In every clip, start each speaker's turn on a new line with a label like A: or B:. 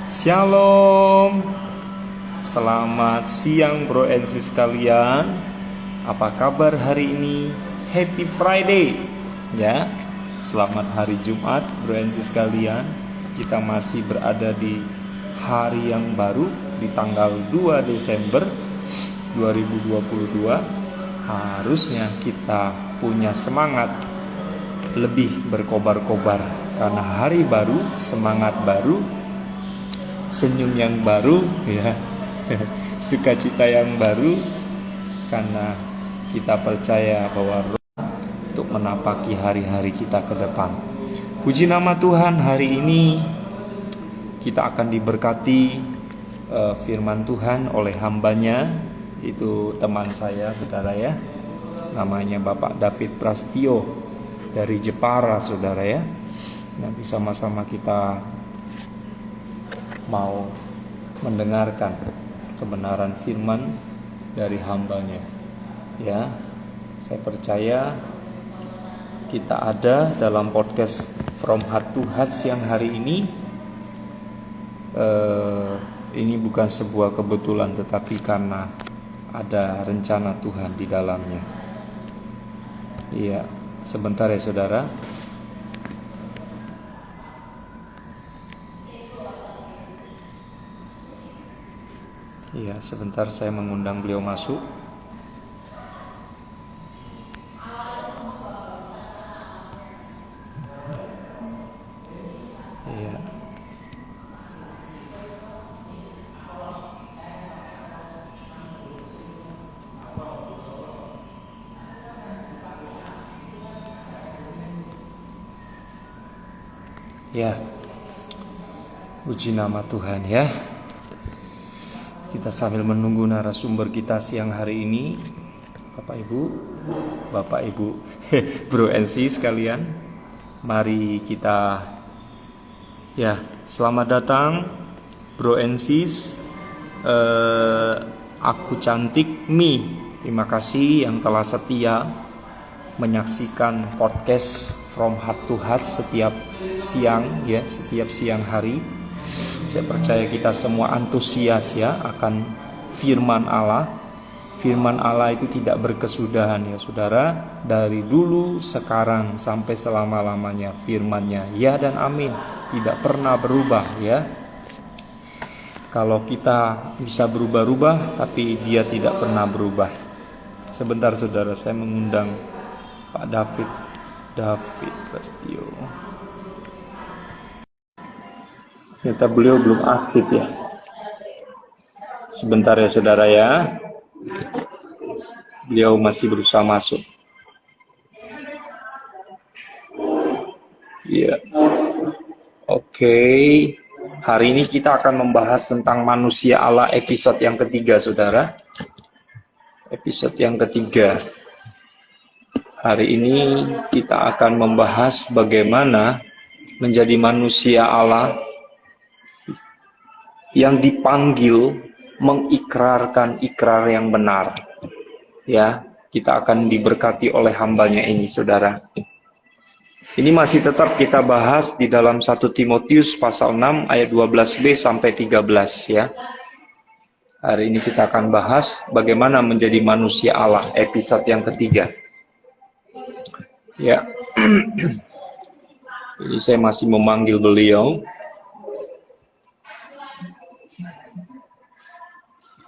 A: Shalom. Selamat siang bro and sis sekalian. Apa kabar hari ini? Happy Friday. Ya. Selamat hari Jumat bro and sis sekalian. Kita masih berada di hari yang baru di tanggal 2 Desember 2022. Harusnya kita punya semangat lebih berkobar-kobar karena hari baru, semangat baru, senyum yang baru, ya, sukacita yang baru, karena kita percaya bahwa Roh untuk menapaki hari-hari kita ke depan. Puji nama Tuhan, hari ini kita akan diberkati firman Tuhan oleh hambanya, itu teman saya, saudara ya, namanya Bapak David Prastio dari Jepara, saudara ya. Nanti sama-sama kita mau mendengarkan kebenaran firman dari hambanya. Ya, saya percaya kita ada dalam podcast From Heart to Heart siang hari ini. Ini bukan sebuah kebetulan, tetapi karena ada rencana Tuhan di dalamnya. Iya, sebentar ya saudara. Iya, sebentar saya mengundang beliau masuk. Iya. Ya. Puji nama Tuhan ya. Kita sambil menunggu narasumber kita siang hari ini, Bapak Ibu, Bro and sis sekalian, mari kita ya, selamat datang Bro and sis, aku cantik Mi. Terima kasih yang telah setia menyaksikan podcast From Heart to Heart setiap siang ya, setiap siang hari. Saya percaya kita semua antusias ya akan firman Allah. Firman Allah itu tidak berkesudahan ya saudara. Dari dulu, sekarang, sampai selama-lamanya firman-Nya ya dan amin. Tidak pernah berubah ya. Kalau kita bisa berubah-ubah, tapi Dia tidak pernah berubah. Sebentar saudara, saya mengundang Pak David Prastio. Ternyata beliau belum aktif ya. Sebentar ya saudara ya. Beliau masih berusaha masuk. Iya. Oke. Hari ini kita akan membahas tentang manusia Allah episode yang ketiga saudara. Episode yang ketiga. Hari ini kita akan membahas bagaimana menjadi manusia Allah yang dipanggil mengikrarkan ikrar yang benar. Ya, kita akan diberkati oleh hambanya ini, saudara. Ini masih tetap kita bahas di dalam 1 Timotius pasal 6 ayat 12b sampai 13 ya. Hari ini kita akan bahas bagaimana menjadi manusia Allah, episode yang ketiga. Ya. Ini saya masih memanggil beliau.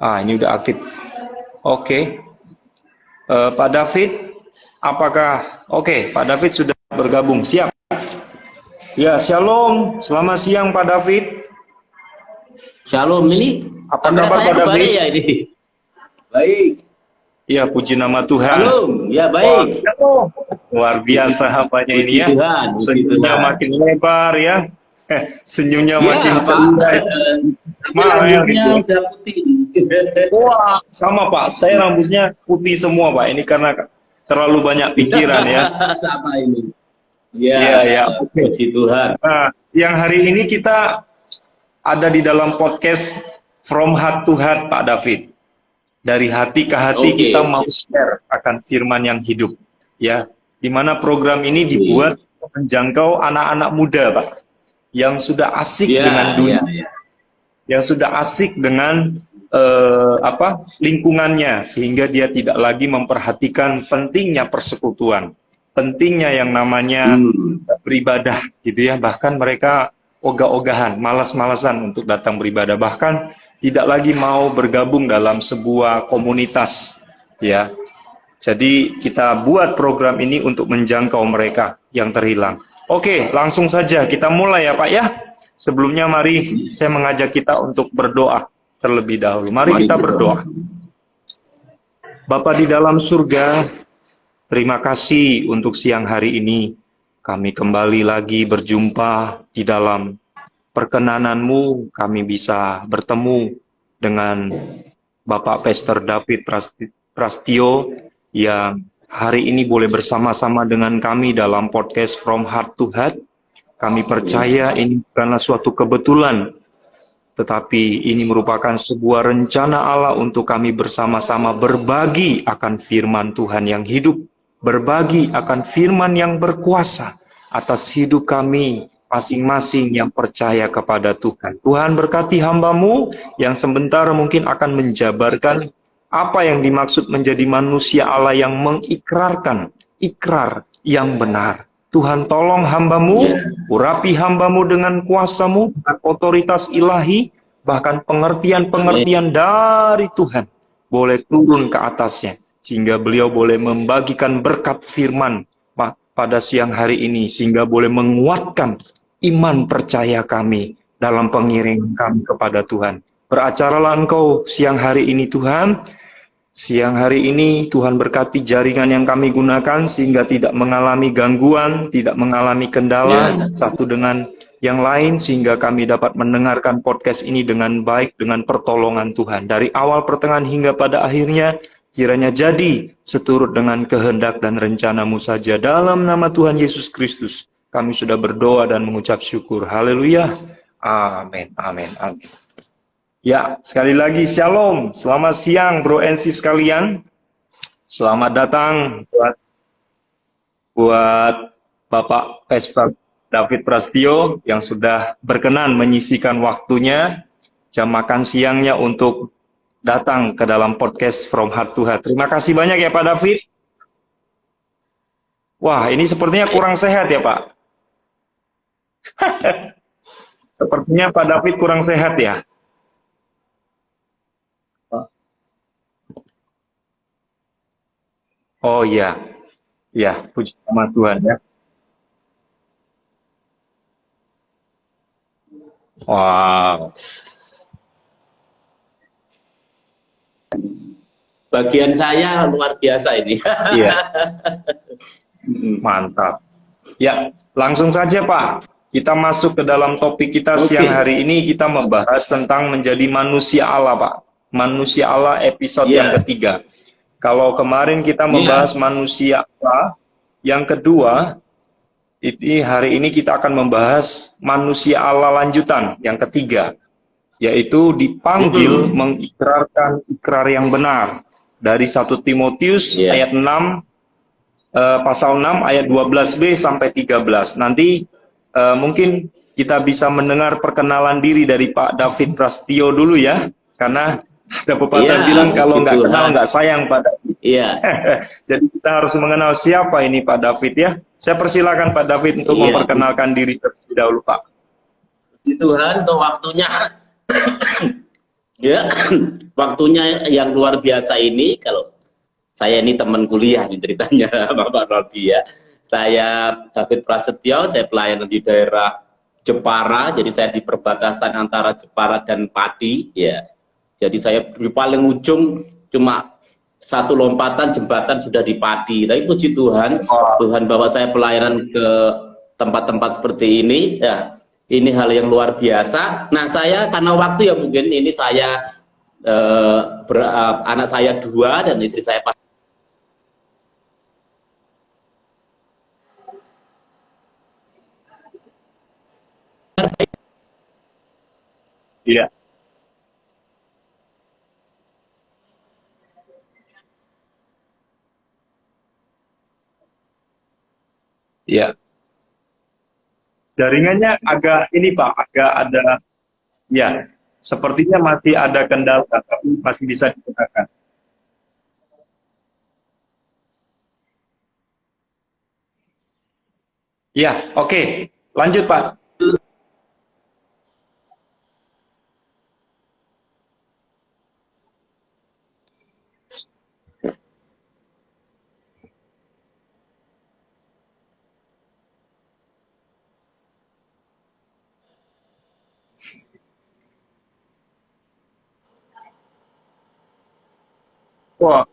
A: Ini udah aktif. Oke. Pak David, apakah Pak David sudah bergabung? Siap. Ya, shalom. Selamat siang Pak David.
B: Shalom, ini
A: apa kabar Pak David?
B: Ya ini. Baik.
A: Ya, puji nama Tuhan.
B: Shalom, ya baik.
A: Wah, luar biasa hapanya ini ya. Senyumnya makin lebar ya. Senyumnya makin ceria.
B: Rambutnya udah putih.
A: Wah, sama Pak. Saya rambutnya putih semua Pak. Ini karena terlalu banyak pikiran ya.
B: Sama ini.
A: Ya.
B: Puji Tuhan.
A: Nah, yang hari ini kita ada di dalam podcast From Heart to Heart Pak David. Dari hati ke hati kita mau share akan firman yang hidup. Ya, di mana program ini dibuat menjangkau anak-anak muda Pak. Yang sudah asik dengan dunia. yang sudah asik dengan lingkungannya, sehingga dia tidak lagi memperhatikan pentingnya persekutuan, pentingnya yang namanya beribadah gitu ya. Bahkan mereka ogah-ogahan, malas-malasan untuk datang beribadah, bahkan tidak lagi mau bergabung dalam sebuah komunitas ya. Jadi kita buat program ini untuk menjangkau mereka yang terhilang. Oke, langsung saja kita mulai ya Pak ya. Sebelumnya mari saya mengajak kita untuk berdoa terlebih dahulu. Mari kita berdoa. Bapa di dalam surga, terima kasih untuk siang hari ini. Kami kembali lagi berjumpa di dalam perkenanan-Mu. Kami bisa bertemu dengan Bapak Pastor David Prastio yang hari ini boleh bersama-sama dengan kami dalam podcast From Heart to Heart. Kami percaya ini bukanlah suatu kebetulan, tetapi ini merupakan sebuah rencana Allah untuk kami bersama-sama berbagi akan firman Tuhan yang hidup, berbagi akan firman yang berkuasa atas hidup kami masing-masing yang percaya kepada Tuhan. Tuhan berkati hamba-Mu yang sebentar mungkin akan menjabarkan apa yang dimaksud menjadi manusia Allah yang mengikrarkan ikrar yang benar. Tuhan tolong hamba-Mu, urapi hamba-Mu dengan kuasa-Mu, dengan otoritas ilahi, bahkan pengertian-pengertian dari Tuhan boleh turun ke atasnya, sehingga beliau boleh membagikan berkat firman pada siang hari ini, sehingga boleh menguatkan iman percaya kami dalam pengiringan kami kepada Tuhan. Beracaralah Engkau siang hari ini Tuhan. Siang hari ini Tuhan berkati jaringan yang kami gunakan sehingga tidak mengalami gangguan, tidak mengalami kendala satu dengan yang lain, sehingga kami dapat mendengarkan podcast ini dengan baik dengan pertolongan Tuhan. Dari awal pertengahan hingga pada akhirnya, kiranya jadi seturut dengan kehendak dan rencana-Mu saja. Dalam nama Tuhan Yesus Kristus, kami sudah berdoa dan mengucap syukur. Haleluya. Amin, amin, amin. Ya, sekali lagi shalom. Selamat siang Bro and Sis sekalian. Selamat datang buat Bapak Pastor David Prastio yang sudah berkenan menyisikan waktunya jam makan siangnya untuk datang ke dalam podcast From Heart to Heart. Terima kasih banyak ya Pak David. Wah, ini sepertinya kurang sehat ya Pak. Sepertinya Pak David kurang sehat ya. Oh iya, ya puji nama Tuhan ya. Wow,
B: Bagian saya luar biasa ini.
A: iya, mantap. Ya, langsung saja Pak. Kita masuk ke dalam topik kita siang hari ini. Kita membahas tentang menjadi manusia Allah Pak. Manusia Allah episode yang ketiga. Kalau kemarin kita membahas manusia Allah, yang kedua, hari ini kita akan membahas manusia Allah lanjutan, yang ketiga, yaitu dipanggil mengikrarkan ikrar yang benar. Dari 1 Timotius ayat 6, pasal 6 ayat 12b sampai 13. Nanti mungkin kita bisa mendengar perkenalan diri dari Pak David Prastio dulu ya, karena ada pepatah bilang kalau nggak kenal nggak sayang Pak David.
B: Iya.
A: Jadi kita harus mengenal siapa ini Pak David ya. Saya persilakan Pak David untuk memperkenalkan diri terlebih dahulu Pak.
B: Puji Tuhan untuk waktunya. Ya, waktunya yang luar biasa ini. Kalau saya ini teman kuliah di ceritanya Bapak Rodi ya. Saya David Prasetyo, saya pelayanan di daerah Jepara. Jadi saya di perbatasan antara Jepara dan Pati ya. Jadi saya di paling ujung, cuma satu lompatan jembatan sudah di Pati. Tapi puji Tuhan, Tuhan bawa saya pelayanan ke tempat-tempat seperti ini. Ya, ini hal yang luar biasa. Nah saya karena waktu ya mungkin ini saya anak saya 2 dan istri saya.
A: Iya. Iya. Jaringannya agak ini Pak, agak ada ya. Sepertinya masih ada kendala, tapi masih bisa digunakan. Ya, oke. Lanjut, Pak. Wah,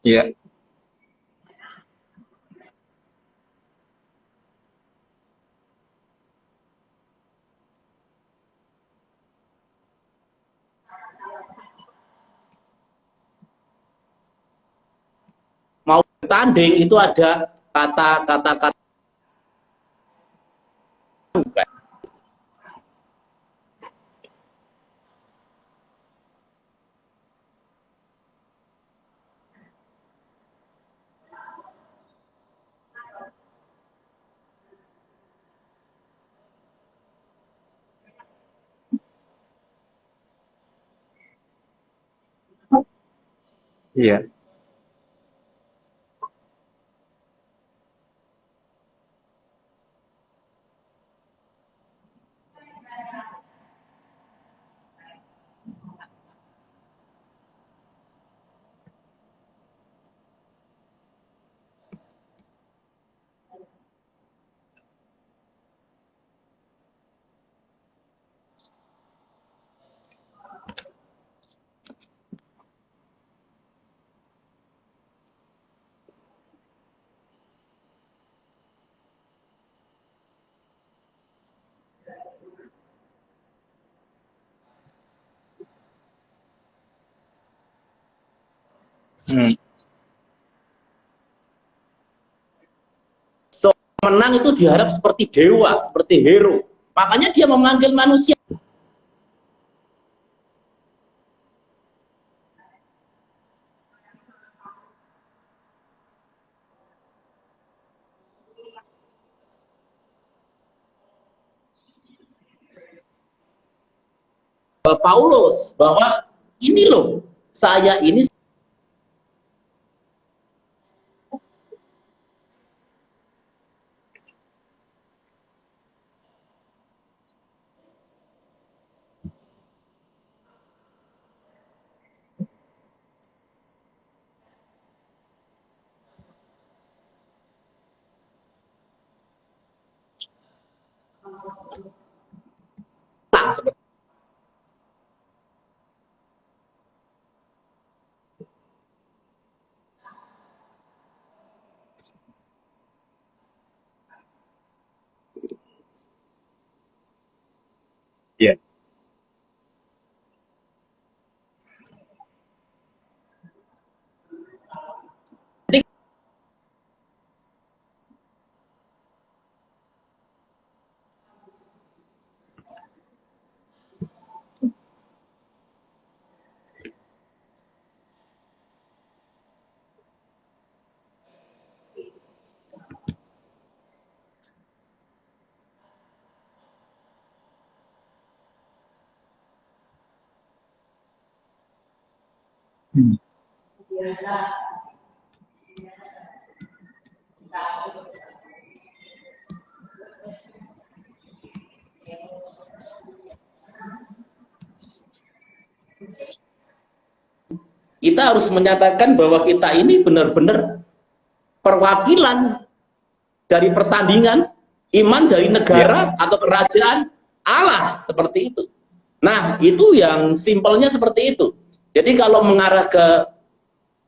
A: iya,
B: mau tanding itu ada kata-kata bukan.
A: iya, hmm,
B: So, menang itu diharap seperti dewa, seperti hero. Makanya dia memanggil manusia. Paulus bahwa ini loh, saya ini seperti
A: iya. Hmm.
B: Kita harus menyatakan bahwa kita ini benar-benar perwakilan dari pertandingan iman dari negara atau kerajaan Allah, seperti itu. Nah, itu yang simpelnya seperti itu. Jadi kalau mengarah ke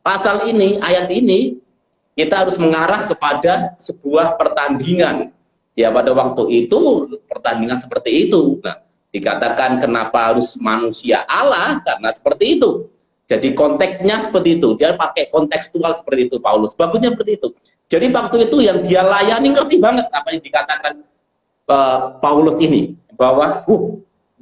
B: pasal ini, ayat ini, kita harus mengarah kepada sebuah pertandingan. Ya, pada waktu itu pertandingan seperti itu. Nah, dikatakan kenapa harus manusia Allah, karena seperti itu. Jadi konteksnya seperti itu. Dia pakai kontekstual seperti itu, Paulus. Bagusnya seperti itu. Jadi waktu itu yang dia layani ngerti banget apa yang dikatakan Paulus ini. Bahwa,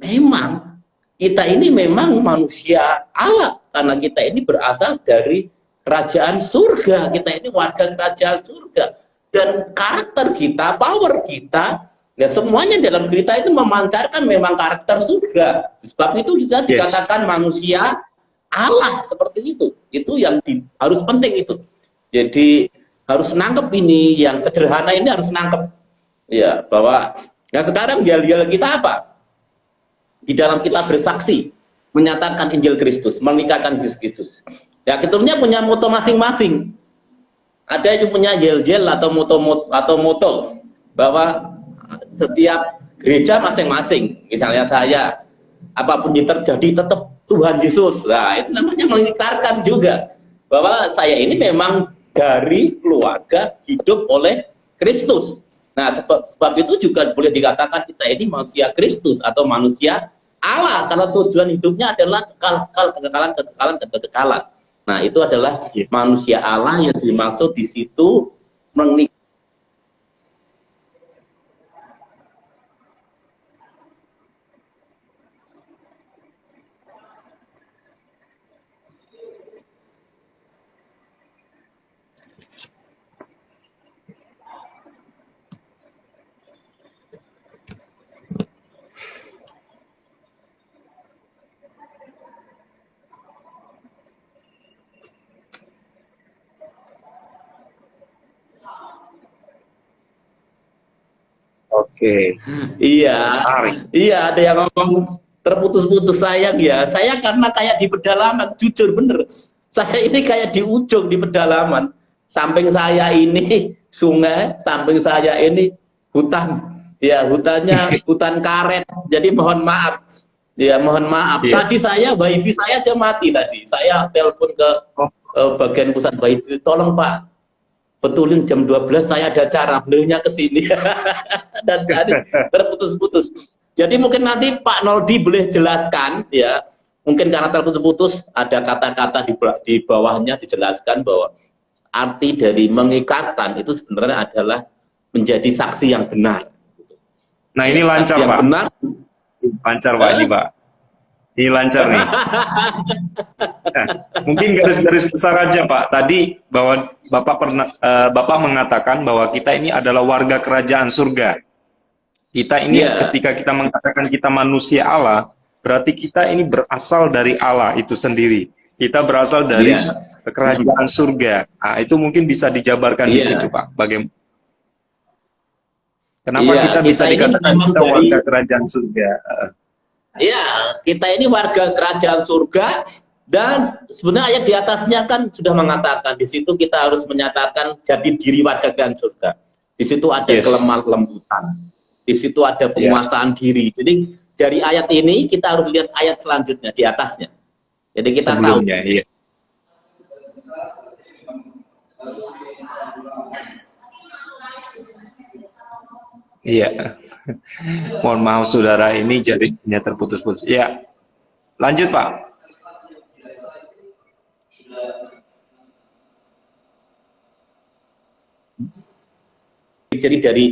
B: memang kita ini memang manusia Allah. Karena kita ini berasal dari kerajaan surga. Kita ini warga kerajaan surga. Dan karakter kita, power kita, ya semuanya dalam cerita itu memancarkan memang karakter surga. Sebab itu kita dikatakan manusia Allah, seperti itu. Itu yang harus penting itu. Jadi harus nangkep ini, yang sederhana ini harus nangkep. Ya, bahwa nah sekarang yel-yel kita apa? Di dalam kita bersaksi, menyatakan Injil Kristus, menikahkan Yesus Kristus. Ya, keturunnya punya moto masing-masing. Ada yang punya yel-yel atau moto bahwa setiap gereja masing-masing. Misalnya saya, apapun yang terjadi tetap Tuhan Yesus. Nah, itu namanya mengikrarkan juga bahwa saya ini memang dari keluarga hidup oleh Kristus. Nah, sebab itu juga boleh dikatakan kita ini manusia Kristus atau manusia Allah, karena tujuan hidupnya adalah kekekalan. Nah, itu adalah manusia Allah yang dimaksud di situ menikah.
A: Oke.
B: Iya,
A: Menarik.
B: iya ada yang ngomong terputus-putus, sayang ya. Saya karena kayak di pedalaman, jujur bener. Saya ini kayak di ujung di pedalaman. Samping saya ini sungai, samping saya ini hutan. Ya, hutannya hutan karet. Jadi mohon maaf. Ya, mohon maaf.
A: Iya.
B: Tadi saya wifi saya aja mati tadi. Saya telepon ke bagian pusat wifi, tolong Pak, betulin jam 12 saya ada acara, beliaunya ke sini. Dan saat ini terputus-putus. Jadi mungkin nanti Pak Noldi boleh jelaskan ya. Mungkin karena terputus-putus ada kata-kata di bawahnya dijelaskan bahwa arti dari mengikatkan itu sebenarnya adalah menjadi saksi yang benar.
A: Nah, ini lancar,
B: saksi yang
A: Pak.
B: benar.
A: Lancar, Pak, ini, Pak. Ini lancar nih. Nah, mungkin garis-garis besar aja, Pak. Tadi bahwa Bapak mengatakan bahwa kita ini adalah warga kerajaan surga. Kita ini ketika kita mengatakan kita manusia Allah, berarti kita ini berasal dari Allah itu sendiri. Kita berasal dari kerajaan surga. Nah, itu mungkin bisa dijabarkan di situ, Pak. Bagaimana? Kenapa kita bisa dikatakan kita warga kerajaan surga?
B: Iya, kita ini warga kerajaan surga, dan sebenarnya ayat di atasnya kan sudah mengatakan di situ kita harus menyatakan jati diri warga kerajaan surga. Di situ ada kelemah lembutan, di situ ada penguasaan diri. Jadi dari ayat ini kita harus lihat ayat selanjutnya di atasnya. Jadi kita
A: sebelumnya,
B: tahu.
A: Iya. Mohon maaf saudara, ini jadinya terputus-putus. Ya, lanjut Pak.
B: Jadi dari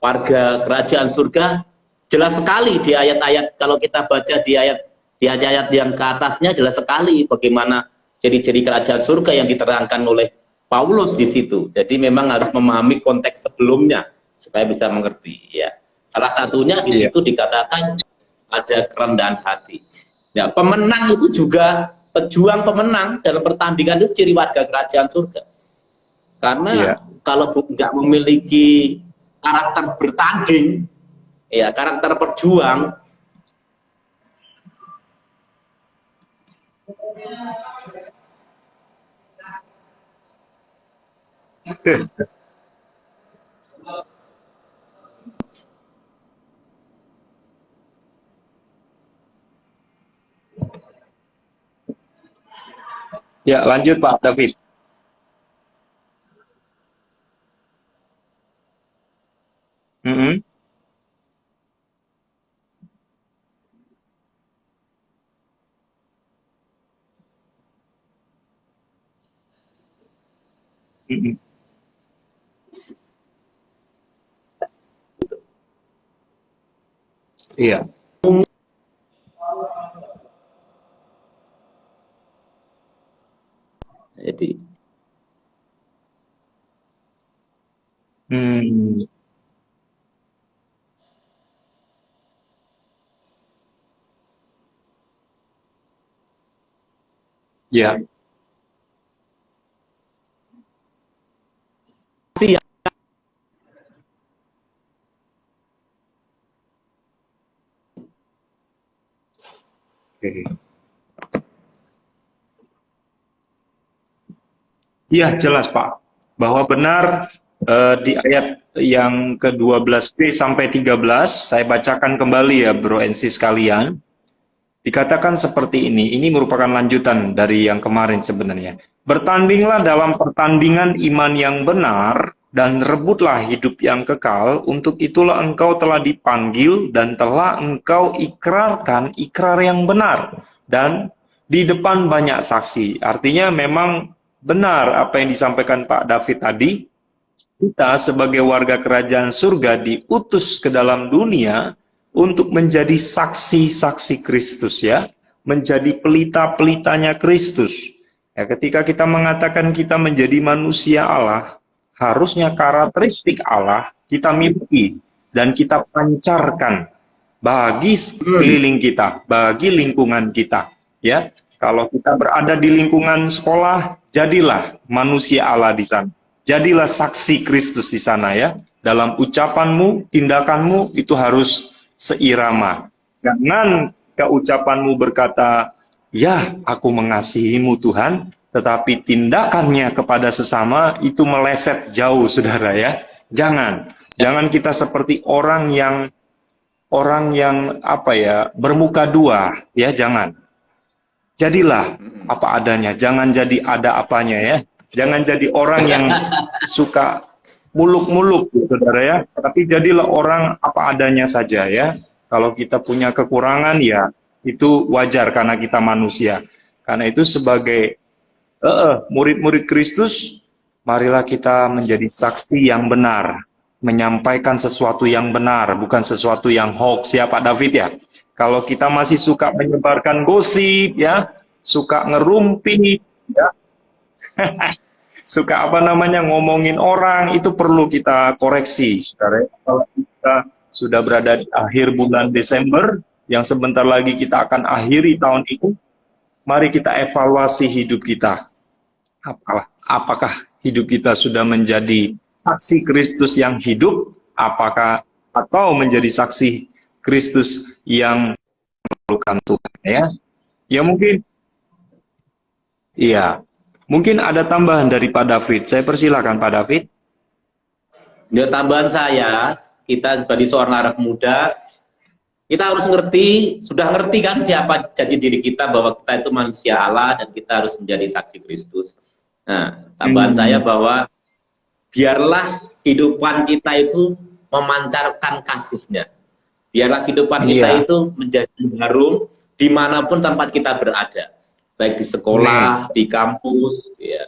B: warga kerajaan surga jelas sekali di ayat-ayat, kalau kita baca di ayat-ayat yang ke atasnya jelas sekali bagaimana ciri-ciri kerajaan surga yang diterangkan oleh Paulus di situ. Jadi memang harus memahami konteks sebelumnya supaya bisa mengerti ya. Salah satunya di situ dikatakan ada kerendahan hati. Ya, pemenang itu juga pejuang pemenang dalam pertandingan itu ciri warga kerajaan surga. Karena kalau nggak memiliki karakter bertanding, ya karakter perjuang,
A: Ya, lanjut Pak David. Mm-mm. Mm-mm. Iya.
B: jadi
A: Hmm. Ya. Oke. Iya, jelas Pak. Bahwa benar di ayat yang ke-12b sampai 13, saya bacakan kembali ya Bro and Sis sekalian. Dikatakan seperti ini merupakan lanjutan dari yang kemarin sebenarnya. Bertandinglah dalam pertandingan iman yang benar, dan rebutlah hidup yang kekal, untuk itulah engkau telah dipanggil, dan telah engkau ikrarkan ikrar yang benar, dan di depan banyak saksi. Artinya memang benar apa yang disampaikan Pak David tadi, kita sebagai warga kerajaan surga diutus ke dalam dunia untuk menjadi saksi-saksi Kristus ya, menjadi pelita-pelitanya Kristus. Ya, ketika kita mengatakan kita menjadi manusia Allah, harusnya karakteristik Allah kita miliki dan kita pancarkan bagi sekeliling kita, bagi lingkungan kita. Ya, kalau kita berada di lingkungan sekolah, jadilah manusia Allah di sana. Jadilah saksi Kristus di sana ya. Dalam ucapanmu, tindakanmu itu harus seirama. Jangan ucapanmu berkata, ya aku mengasihimu Tuhan, tetapi tindakannya kepada sesama itu meleset jauh saudara ya. Jangan kita seperti orang yang apa ya, bermuka dua ya, jangan. Jadilah apa adanya, jangan jadi ada apanya ya. Jangan jadi orang yang suka muluk-muluk, saudara ya. Tapi jadilah orang apa adanya saja ya. Kalau kita punya kekurangan ya itu wajar karena kita manusia. Karena itu sebagai murid-murid Kristus, marilah kita menjadi saksi yang benar, menyampaikan sesuatu yang benar, bukan sesuatu yang hoax ya Pak David ya. Kalau kita masih suka menyebarkan gosip ya, suka ngerumpi ya. Suka apa namanya ngomongin orang, itu perlu kita koreksi saudara. Kalau kita sudah berada di akhir bulan Desember yang sebentar lagi kita akan akhiri tahun ini, mari kita evaluasi hidup kita. Apakah hidup kita sudah menjadi saksi Kristus yang hidup, atau menjadi saksi Kristus yang memerlukan Tuhan ya. Ya mungkin iya. Mungkin ada tambahan dari Pak David. Saya persilakan Pak David.
B: ya, tambahan saya, kita sebagai seorang anak muda, kita harus sudah ngerti kan siapa janji diri kita bahwa kita itu manusia Allah dan kita harus menjadi saksi Kristus. Nah, tambahan saya bahwa biarlah kehidupan kita itu memancarkan kasihnya. Biarlah kehidupan kita itu menjadi harum dimanapun tempat kita berada. Baik di sekolah, di kampus, ya,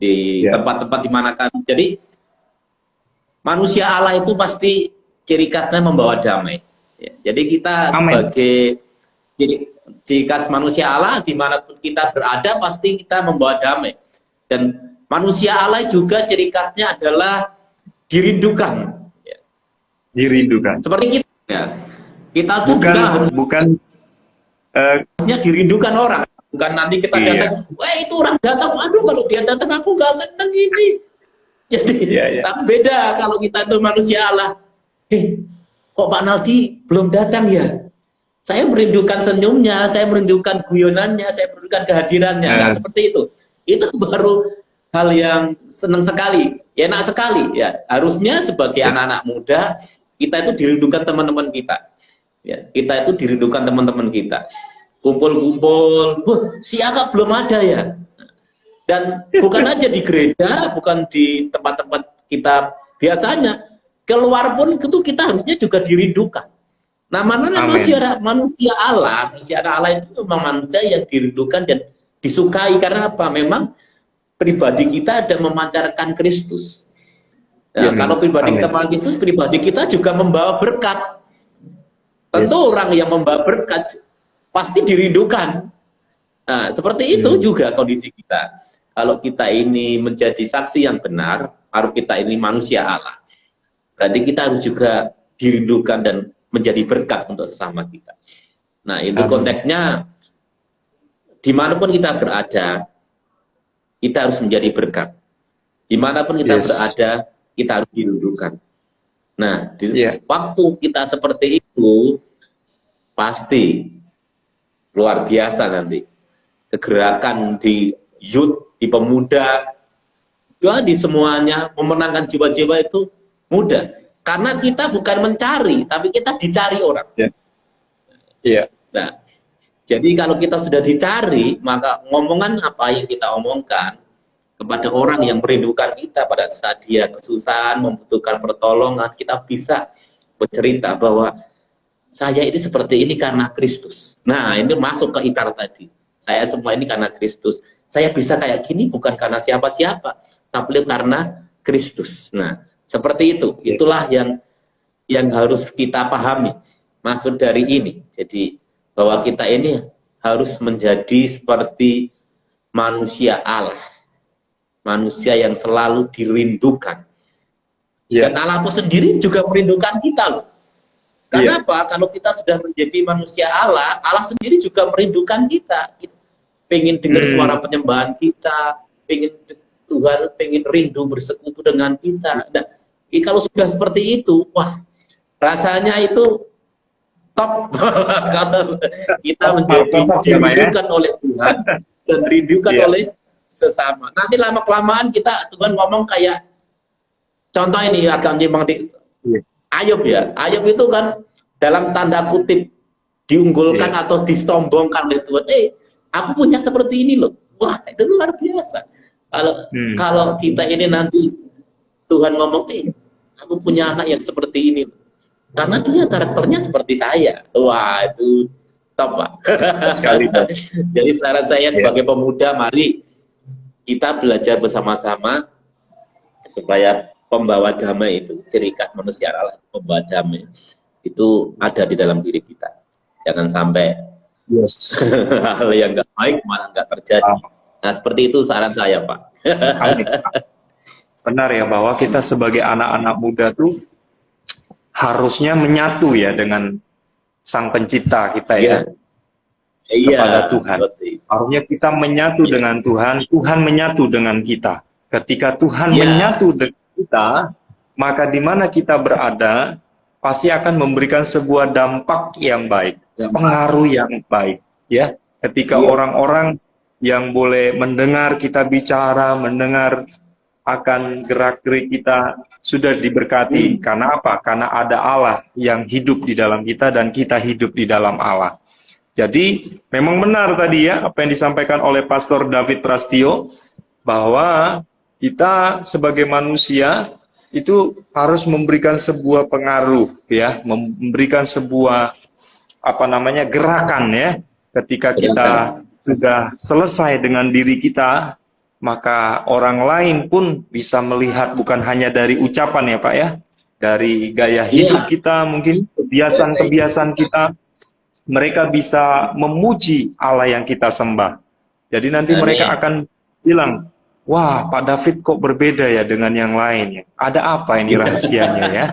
B: di tempat-tempat di mana kan. Jadi manusia Allah itu pasti ciri khasnya membawa damai. Ya, jadi kita sebagai ciri khas manusia Allah dimanapun kita berada pasti kita membawa damai. Dan manusia Allah juga ciri khasnya adalah dirindukan. Ya.
A: Dirindukan.
B: Seperti kita. Ya. Kita tuh bukan dirindukan orang. Bukan nanti kita
A: Iya.
B: datang, wah itu orang datang, aduh kalau dia datang aku nggak seneng ini. Jadi
A: Iya, iya.
B: tapi beda kalau kita itu manusia Allah. Kok Pak Naldi belum datang ya? Saya merindukan senyumnya, saya merindukan guyonannya, saya merindukan kehadirannya. Nah, seperti itu. Itu baru hal yang senang sekali, enak sekali ya. Harusnya sebagai anak-anak muda kita itu dirindukan teman-teman kita. Ya, kita itu dirindukan teman-teman kita. Kumpul-kumpul, si Aka belum ada ya. Dan bukan aja di gereja, bukan di tempat-tempat kita biasanya, keluar pun itu kita harusnya juga dirindukan. Nah, mana manusia Allah itu memang manusia yang dirindukan dan disukai karena apa? Memang pribadi kita ada memancarkan Kristus. Nah, kalau pribadi kita memancarkan Kristus, pribadi kita juga membawa berkat. Tentu orang yang membawa berkat pasti dirindukan. Nah, seperti itu juga kondisi kita. Kalau kita ini menjadi saksi yang benar, harus kita ini manusia Allah. Berarti kita harus juga dirindukan dan menjadi berkat untuk sesama kita. Nah, itu konteksnya dimanapun kita berada, kita harus menjadi berkat. Dimanapun kita berada, kita harus dirindukan. Nah, waktu kita seperti itu, pasti luar biasa nanti. Kegerakan di youth, di pemuda, ya di semuanya, memenangkan jiwa-jiwa itu mudah. Karena kita bukan mencari, tapi kita dicari orang. Nah, jadi kalau kita sudah dicari, maka ngomongan apa yang kita omongkan kepada orang yang merindukan kita pada saat dia kesusahan, membutuhkan pertolongan, kita bisa bercerita bahwa saya ini seperti ini karena Kristus. Nah, ini masuk ke ikrar tadi. Saya semua ini karena Kristus. Saya bisa kayak gini bukan karena siapa-siapa, tapi karena Kristus. Nah, seperti itu. Itulah yang harus kita pahami. Maksud dari ini. Jadi bahwa kita ini harus menjadi seperti manusia Allah. Manusia yang selalu dirindukan. Dan Allah pun sendiri juga merindukan kita loh. Kenapa? Kalau kita sudah menjadi manusia Allah, Allah sendiri juga merindukan kita. Pengen dengar suara penyembahan kita, Tuhan pengen rindu bersekutu dengan kita. Nah, kalau sudah seperti itu, wah, rasanya itu top. Kalau kita menjadi dirindukan oleh Tuhan dan dirindukan oleh sesama. Nanti lama-kelamaan kita Tuhan ngomong kayak, contoh ini agak nyimpang di Ayub ya. Ayub itu kan dalam tanda kutip diunggulkan atau disombongkan oleh Tuhan. Aku punya seperti ini loh. Wah, itu luar biasa. Kalau kita ini nanti Tuhan ngomong, aku punya anak yang seperti ini. Karena dia karakternya seperti saya. Wah, itu top, Pak.
A: Sekali.
B: Jadi saran saya sebagai pemuda, mari kita belajar bersama-sama supaya pembawa damai itu, ciri khas manusia Allah, pembawa damai itu ada di dalam diri kita. Jangan sampai hal yang nggak baik malah nggak terjadi. Nah, seperti itu saran saya, Pak.
A: Benar ya, bahwa kita sebagai anak-anak muda tuh harusnya menyatu ya dengan Sang Pencipta kita ya. Kepada Tuhan. Harusnya kita menyatu dengan Tuhan, Tuhan menyatu dengan kita. Ketika Tuhan menyatu dengan kita, maka di mana kita berada pasti akan memberikan sebuah dampak yang baik, pengaruh yang baik ya. Ketika orang-orang yang boleh mendengar kita bicara, mendengar akan gerak-gerik kita sudah diberkati. Karena apa? Karena ada Allah yang hidup di dalam kita dan kita hidup di dalam Allah. Jadi memang benar tadi ya apa yang disampaikan oleh Pastor David Prastio, bahwa kita sebagai manusia itu harus memberikan sebuah pengaruh ya, memberikan sebuah gerakan ya. Ketika kita sudah selesai dengan diri kita, maka orang lain pun bisa melihat bukan hanya dari ucapan ya Pak ya, dari gaya hidup kita, mungkin kebiasaan-kebiasaan kita, mereka bisa memuji Allah yang kita sembah. Jadi nanti mereka akan bilang, wah, Pak David kok berbeda ya dengan yang lain ya. Ada apa ini rahasianya ya?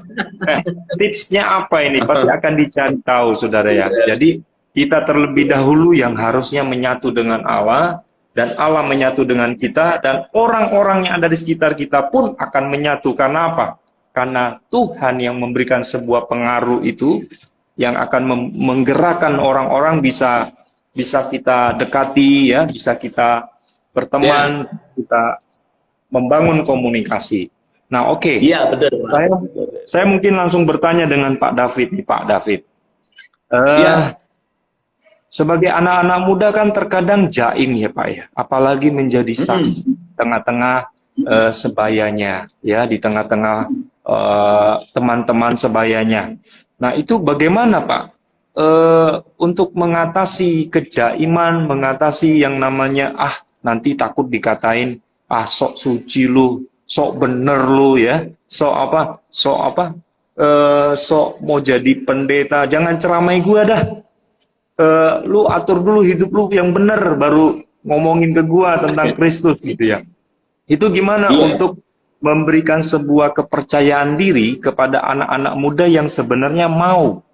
A: Tipsnya apa ini? Pasti akan dicari tahu, saudara ya. Jadi kita terlebih dahulu yang harusnya menyatu dengan Allah, dan Allah menyatu dengan kita, dan orang-orang yang ada di sekitar kita pun akan menyatu. Karena apa? Karena Tuhan yang memberikan sebuah pengaruh itu, yang akan menggerakkan orang-orang bisa kita dekati, ya, bisa kita berteman, kita membangun komunikasi. Nah, oke.
B: Iya, betul.
A: Saya mungkin langsung bertanya dengan Pak David nih, Pak David.
B: Iya.
A: Sebagai anak-anak muda kan terkadang jaim ya Pak ya, apalagi menjadi saksi di tengah-tengah sebayanya, ya, di tengah-tengah teman-teman sebayanya. Nah, itu bagaimana Pak untuk mengatasi kejaiman, mengatasi yang namanya nanti takut dikatain sok suci lu, sok bener lu, ya, sok mau jadi pendeta, jangan ceramai gua dah. Lu atur dulu hidup lu yang bener, baru ngomongin ke gua tentang Kristus gitu ya. Itu gimana untuk memberikan sebuah kepercayaan diri kepada anak-anak muda yang sebenarnya mau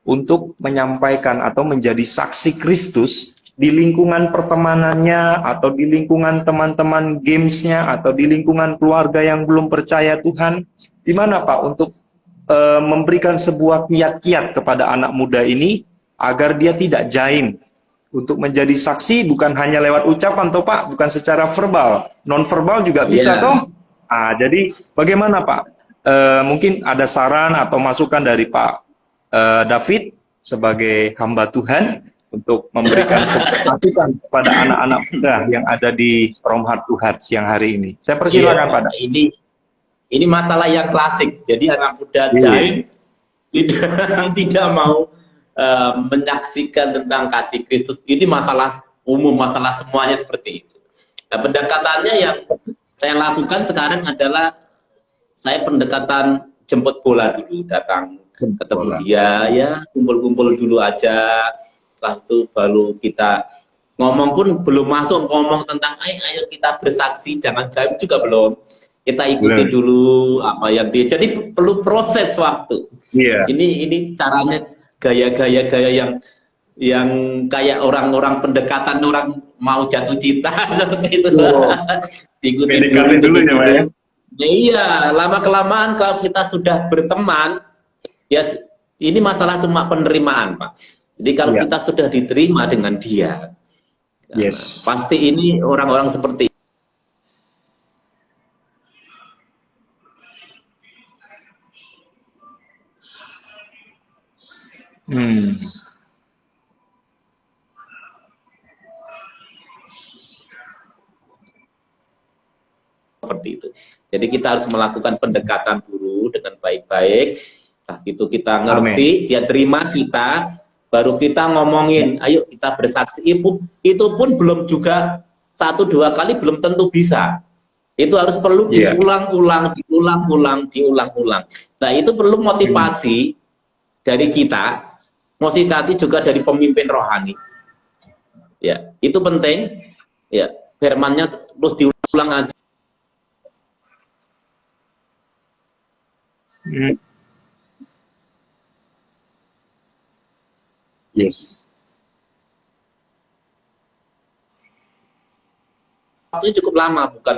A: untuk menyampaikan atau menjadi saksi Kristus di lingkungan pertemanannya, atau di lingkungan teman-teman gamesnya, atau di lingkungan keluarga yang belum percaya Tuhan. Gimana Pak untuk memberikan sebuah kiat-kiat kepada anak muda ini agar dia tidak jaim untuk menjadi saksi, bukan hanya lewat ucapan toh Pak, bukan secara verbal, non verbal juga bisa toh. Jadi bagaimana Pak? Mungkin ada saran atau masukan dari Pak David sebagai hamba Tuhan untuk memberikan masukan kepada anak-anak muda yang ada di From Heart to Heart siang hari ini. Saya persilakan Pak David.
B: Ini masalah yang klasik. Jadi anak muda jaim tidak mau menyaksikan tentang kasih Kristus. Ini masalah umum, masalah semuanya seperti itu. Nah, pendekatannya yang saya lakukan sekarang adalah saya pendekatan jemput bola dulu, datang ketemu dia, ya, kumpul-kumpul dulu aja. Setelah itu baru kita ngomong, pun belum masuk ngomong tentang ayo kita bersaksi, jangan jaim juga belum. Kita ikuti dulu apa yang dia. Jadi perlu proses waktu. Ini caranya gaya-gaya yang kayak orang-orang pendekatan orang mau jatuh cinta seperti itu. Ikuti dulu ya Pak ya. Iya, lama-kelamaan kalau kita sudah berteman, ya ini masalah cuma penerimaan Pak. Jadi kalau kita sudah diterima dengan dia, pasti ini orang-orang seperti seperti itu. Jadi kita harus melakukan pendekatan dulu dengan baik-baik. Nah, itu kita ngerti, dia terima kita, baru kita ngomongin, ayo kita bersaksi. Itu pun belum juga 1-2 kali belum tentu bisa. Itu harus perlu diulang-ulang. Nah, itu perlu motivasi dari kita, motivasi juga dari pemimpin rohani. Ya, itu penting. Ya, firman-nya terus diulang aja. Waktunya cukup lama, bukan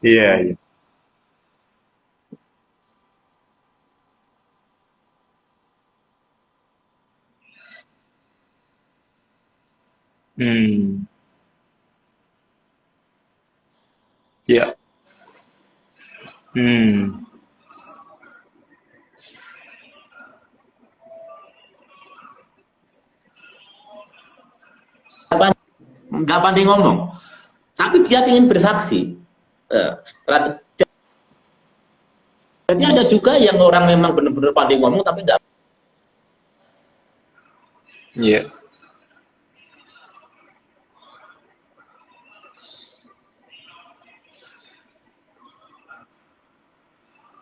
A: Iya. Ya.
B: nggak pandai ngomong, tapi dia ingin bersaksi. Jadi ada juga yang orang memang benar-benar pandai ngomong tapi nggak.
A: Iya.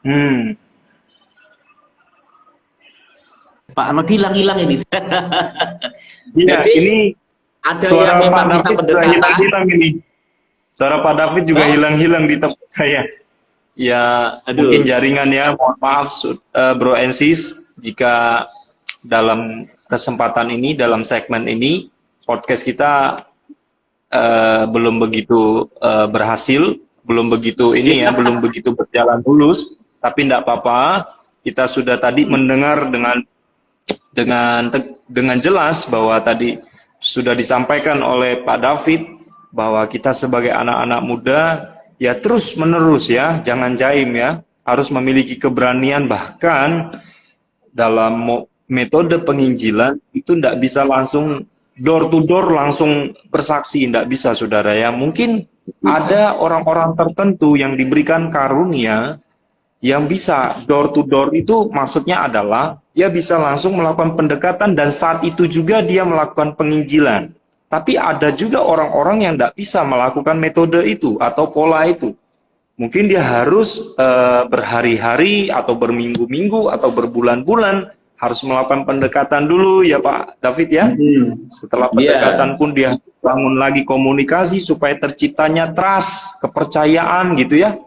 A: Hmm.
B: Pak Ahmad hilang-hilang ini.
A: Iya,
B: Jadi
A: ini
B: ada
A: suara
B: yang
A: Pak
B: memang kita
A: David juga
B: pendekatan.
A: hilang-hilang ini. Suara Pak David juga
B: Oh,
A: hilang-hilang di tempat saya. Ya, mungkin
B: aduh.
A: jaringan ya. Mohon maaf, Bro and Sis, jika dalam kesempatan ini, dalam segmen ini, podcast kita belum begitu berhasil, belum begitu ini ya, belum begitu berjalan mulus. Tapi tidak apa-apa. Kita sudah tadi mendengar dengan jelas bahwa tadi sudah disampaikan oleh Pak David bahwa kita sebagai anak-anak muda ya terus menerus ya, jangan jaim ya, harus memiliki keberanian. Bahkan dalam metode penginjilan itu tidak bisa langsung door to door langsung bersaksi, tidak bisa saudara ya. Mungkin ada orang-orang tertentu yang diberikan karunia yang bisa door to door, itu maksudnya adalah dia bisa langsung melakukan pendekatan dan saat itu juga dia melakukan penginjilan. Tapi ada juga orang-orang yang tidak bisa melakukan metode itu atau pola itu. Mungkin dia harus berhari-hari atau berminggu-minggu atau berbulan-bulan harus melakukan pendekatan dulu ya Pak David ya. Setelah pendekatan pun dia bangun lagi komunikasi supaya terciptanya trust, kepercayaan gitu ya.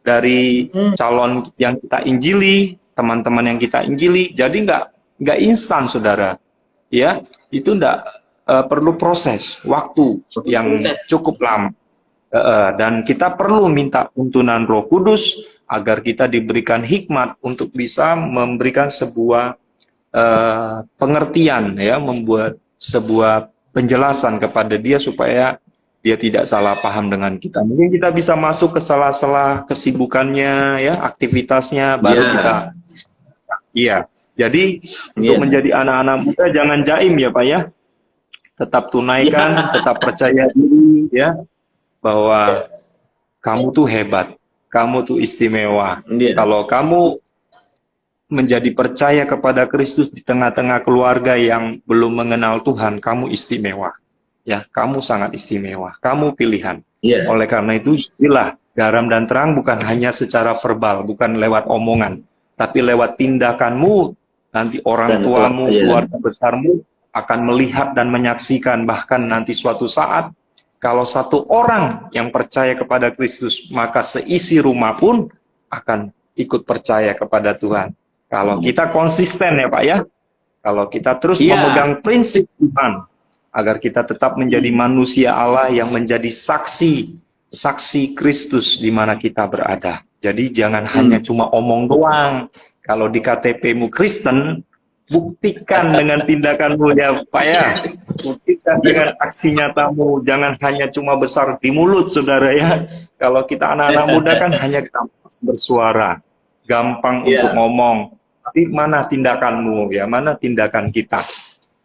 A: Dari calon yang kita injili, teman-teman yang kita injili. Jadi nggak instan saudara, ya itu nggak perlu proses waktu yang cukup lama. Dan kita perlu minta tuntunan Roh Kudus agar kita diberikan hikmat untuk bisa memberikan sebuah pengertian, ya, membuat sebuah penjelasan kepada dia supaya dia tidak salah paham dengan kita. Mungkin kita bisa masuk ke sela-sela kesibukannya, ya, aktivitasnya, baru kita. Iya. Jadi untuk menjadi anak-anak muda jangan jaim ya Pak ya. Tetap tunaikan, tetap percaya diri ya bahwa kamu tuh hebat, kamu tuh istimewa. Kalau kamu menjadi percaya kepada Kristus di tengah-tengah keluarga yang belum mengenal Tuhan, kamu istimewa. Ya, kamu sangat istimewa. Kamu pilihan. Oleh karena itu, jadilah garam dan terang bukan hanya secara verbal, bukan lewat omongan, tapi lewat tindakanmu. Nanti orang tuamu, keluarga besarmu akan melihat dan menyaksikan. Bahkan nanti suatu saat, kalau satu orang yang percaya kepada Kristus, maka seisi rumah pun akan ikut percaya kepada Tuhan. Kalau kita konsisten ya Pak ya, kalau kita terus memegang prinsip Tuhan, agar kita tetap menjadi manusia Allah yang menjadi saksi Kristus di mana kita berada. Jadi jangan hanya cuma omong doang. Kalau di KTP-mu Kristen, buktikan dengan tindakanmu ya Pak ya. Buktikan dengan aksi nyatamu. Jangan hanya cuma besar di mulut saudara ya. Kalau kita anak-anak muda kan hanya gampang bersuara, gampang untuk ngomong. Tapi mana tindakanmu ya? Mana tindakan kita?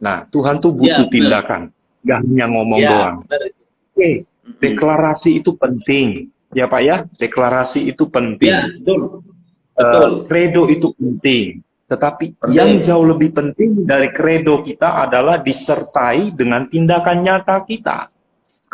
A: Nah, Tuhan tuh butuh tindakan, nggak hanya ngomong doang. Oke, deklarasi itu penting, ya Pak ya. Deklarasi itu penting. Kredo itu penting. Tetapi yang jauh lebih penting dari kredo kita adalah disertai dengan tindakan nyata kita.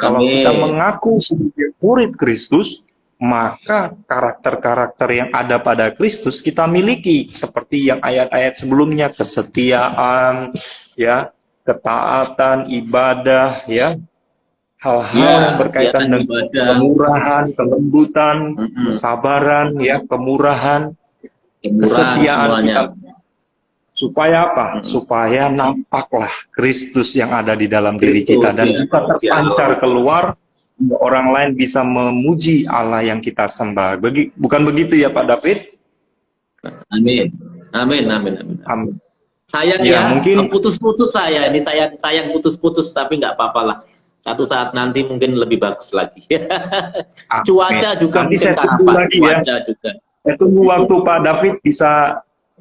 A: Kalau kita mengaku sebagai murid Kristus, maka karakter-karakter yang ada pada Kristus kita miliki, seperti yang ayat-ayat sebelumnya, kesetiaan, ya, ketaatan, ibadah, ya, hal-hal yang berkaitan dengan kemurahan, kelembutan, kesabaran, ya, kemurahan, kesetiaan kita. Supaya apa? Supaya nampaklah Kristus yang ada di dalam diri kita dan bisa terpancar keluar. Orang lain bisa memuji Allah yang kita sembah. Bukan begitu ya Pak David?
B: Amin. Amin, amin, amin.
A: Amin.
B: Sayang ya, mungkin putus-putus saya. Ini sayang putus-putus, tapi nggak apa-apa lah. Satu saat nanti mungkin lebih bagus lagi. Cuaca juga
A: nanti saya tunggu lagi ya.
B: Juga.
A: Saya tunggu waktu Pak David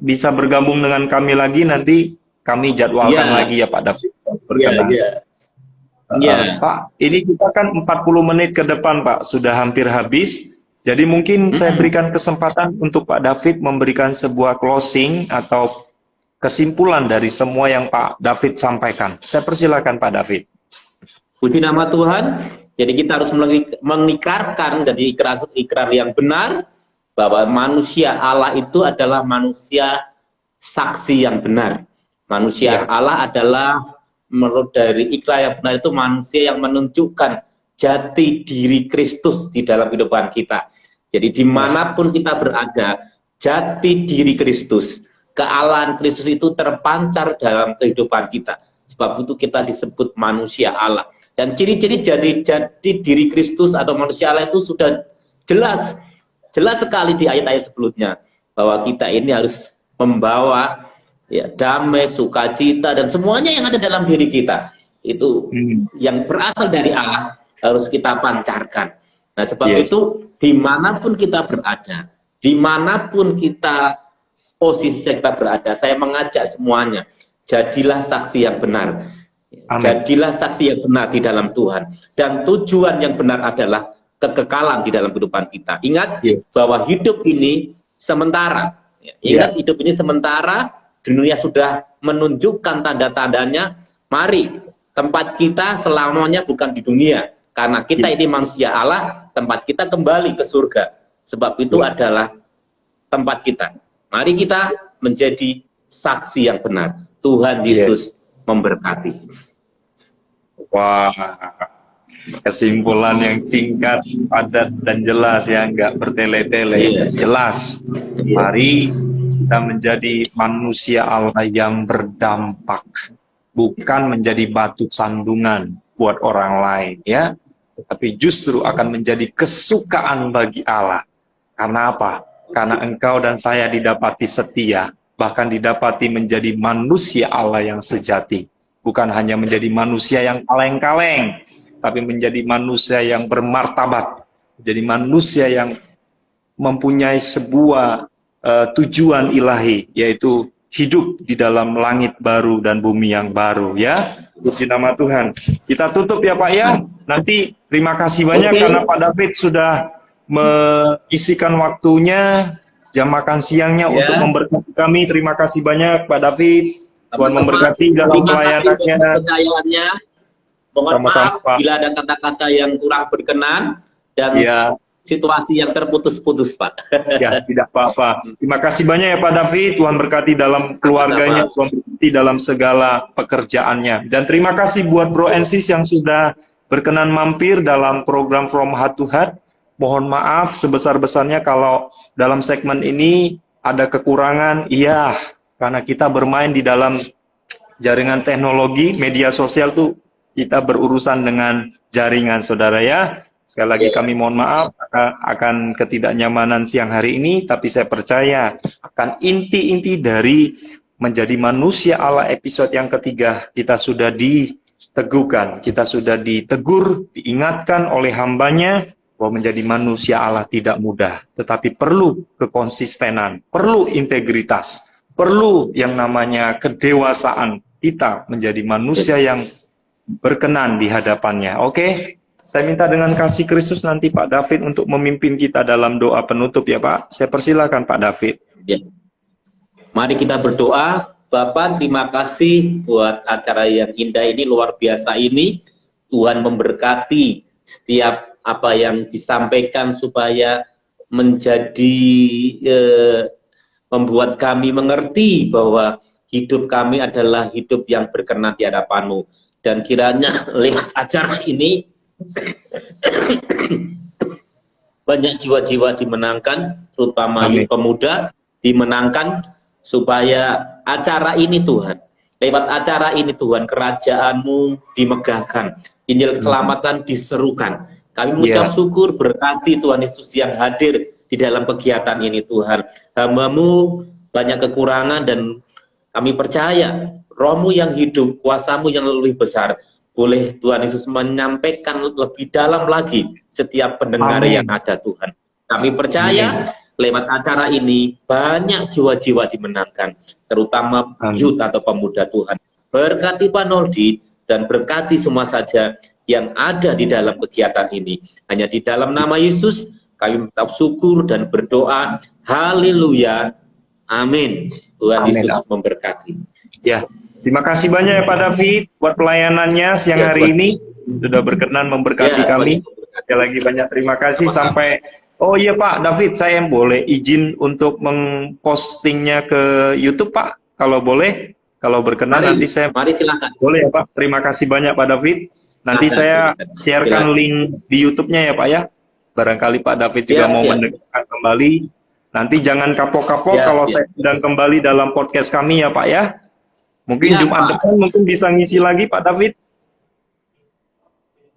A: bisa bergabung dengan kami lagi, nanti kami jadwalkan lagi ya Pak David. Berkenan. Pak, ini kita kan 40 menit ke depan Pak, sudah hampir habis. Jadi mungkin saya berikan kesempatan untuk Pak David memberikan sebuah closing atau kesimpulan dari semua yang Pak David sampaikan. Saya persilakan Pak David.
B: Puji nama Tuhan. Jadi kita harus mengikrarkan dari ikrar yang benar bahwa manusia Allah itu adalah manusia saksi yang benar. Manusia Allah adalah menurut dari ikrar yang benar itu manusia yang menunjukkan jati diri Kristus di dalam kehidupan kita. Jadi dimanapun kita berada, jati diri Kristus, kealahan Kristus itu terpancar dalam kehidupan kita. Sebab itu kita disebut manusia Allah. Dan ciri-ciri jati diri Kristus atau manusia Allah itu sudah jelas sekali di ayat-ayat sebelumnya. Bahwa kita ini harus membawa ya, damai, sukacita, dan semuanya yang ada dalam diri kita. Itu yang berasal dari Allah harus kita pancarkan. Nah sebab itu dimanapun kita berada, dimanapun kita posisi kita berada, saya mengajak semuanya, jadilah saksi yang benar. Amin. Jadilah saksi yang benar di dalam Tuhan. Dan tujuan yang benar adalah kekekalan di dalam kehidupan kita. Ingat bahwa hidup ini sementara. Ingat hidup ini sementara, dunia sudah menunjukkan tanda-tandanya. Mari, tempat kita selamanya bukan di dunia. Karena kita ini manusia Allah, tempat kita kembali ke surga. Sebab itu adalah tempat kita. Mari kita menjadi saksi yang benar. Tuhan Yesus memberkati.
A: Wah, kesimpulan yang singkat, padat, dan jelas ya, nggak bertele-tele, jelas. Mari kita menjadi manusia Allah yang berdampak, bukan menjadi batu sandungan buat orang lain ya, tapi justru akan menjadi kesukaan bagi Allah. Karena apa? Karena engkau dan saya didapati setia, bahkan didapati menjadi manusia Allah yang sejati. Bukan hanya menjadi manusia yang kaleng-kaleng, tapi menjadi manusia yang bermartabat. Jadi manusia yang mempunyai sebuah tujuan ilahi, yaitu hidup di dalam langit baru dan bumi yang baru ya. Puji nama Tuhan. Kita tutup ya Pak ya. Nanti terima kasih banyak karena Pak David sudah mengisikan waktunya jam makan siangnya untuk memberkati kami. Terima kasih banyak Pak David. Tuhan memberkati dalam pelayanannya.
B: Kepercayaannya. Mohon maaf bila ada kata-kata yang kurang berkenan dan situasi yang terputus-putus Pak.
A: Ya, tidak apa-apa. Terima kasih banyak ya Pak David. Tuhan berkati dalam keluarganya, Tuhan berkati dalam segala pekerjaannya. Dan terima kasih buat Bro and Sis yang sudah berkenan mampir dalam program From Heart to Heart. Mohon maaf sebesar-besarnya kalau dalam segmen ini ada kekurangan. Iya, karena kita bermain di dalam jaringan teknologi, media sosial tuh kita berurusan dengan jaringan, saudara ya. Sekali lagi kami mohon maaf akan ketidaknyamanan siang hari ini, tapi saya percaya akan inti-inti dari menjadi manusia Allah episode yang ketiga kita sudah diteguhkan, kita sudah ditegur, diingatkan oleh hambanya bahwa menjadi manusia Allah tidak mudah, tetapi perlu kekonsistenan, perlu integritas, perlu yang namanya kedewasaan kita menjadi manusia yang berkenan di hadapannya. Oke? Saya minta dengan kasih Kristus nanti Pak David untuk memimpin kita dalam doa penutup ya Pak. Saya persilakan Pak David.
B: Ya. Mari kita berdoa. Bapak, terima kasih buat acara yang indah ini, luar biasa ini. Tuhan memberkati setiap apa yang disampaikan supaya menjadi membuat kami mengerti bahwa hidup kami adalah hidup yang berkenan di hadapan-Mu. Dan kiranya lewat acara ini banyak jiwa-jiwa dimenangkan, terutama pemuda dimenangkan, supaya acara ini Tuhan, lewat acara ini Tuhan, kerajaan-Mu dimegahkan, Injil keselamatan diserukan. Kami mengucap syukur, berkati Tuhan Yesus yang hadir di dalam kegiatan ini Tuhan. Hamba-Mu banyak kekurangan dan kami percaya Roh-Mu yang hidup, kuasa-Mu yang lebih besar, boleh Tuhan Yesus menyampaikan lebih dalam lagi setiap pendengar yang ada Tuhan. Kami percaya lewat acara ini banyak jiwa-jiwa dimenangkan, terutama youth atau pemuda Tuhan. Berkati Pak Noldi dan berkati semua saja yang ada di dalam kegiatan ini. Hanya di dalam nama Yesus kami mengucap syukur dan berdoa. Haleluya. Amin. Tuhan
A: Amin.
B: Yesus memberkati.
A: Ya, terima kasih banyak ya Pak David buat pelayanannya siang
B: Ya,
A: hari
B: Tuhan.
A: ini. Sudah berkenan memberkati
B: Ya,
A: kami.
B: Tuhan Yesus memberkati.
A: Sekali lagi banyak terima kasih.
B: Sama-sama.
A: Sampai, oh iya Pak David, saya boleh izin untuk mengpostingnya ke YouTube Pak? Kalau boleh, kalau berkenan nanti saya
B: Mari silakan.
A: boleh ya Pak. Terima kasih banyak Pak David. Nanti
B: Silakan,
A: saya
B: silakan.
A: sharekan
B: Silakan.
A: link di YouTube-nya ya Pak ya. Barangkali Pak David juga
B: Siap,
A: mau
B: siap.
A: mendengarkan kembali. Nanti jangan kapok-kapok
B: Siap,
A: kalau
B: siap.
A: saya sedang kembali dalam podcast kami ya Pak ya. Mungkin
B: Siap,
A: Jumat
B: Pak.
A: depan mungkin bisa ngisi lagi Pak David.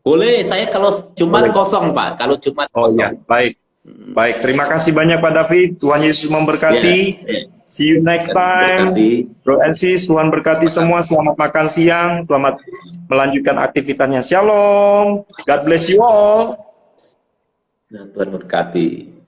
B: Boleh, saya kalau Jumat
A: Boleh.
B: kosong, Pak. Kalau Jumat
A: Oh
B: kosong.
A: iya, baik. Baik, terima kasih banyak Pak David. Tuhan Yesus memberkati.
B: Ya.
A: See you next
B: Tuhan Yesus
A: time.
B: memberkati.
A: Bro and sis, Tuhan berkati semua. Selamat makan siang. Selamat melanjutkan aktivitasnya. Shalom. God bless you all.
B: Tuhan memberkati.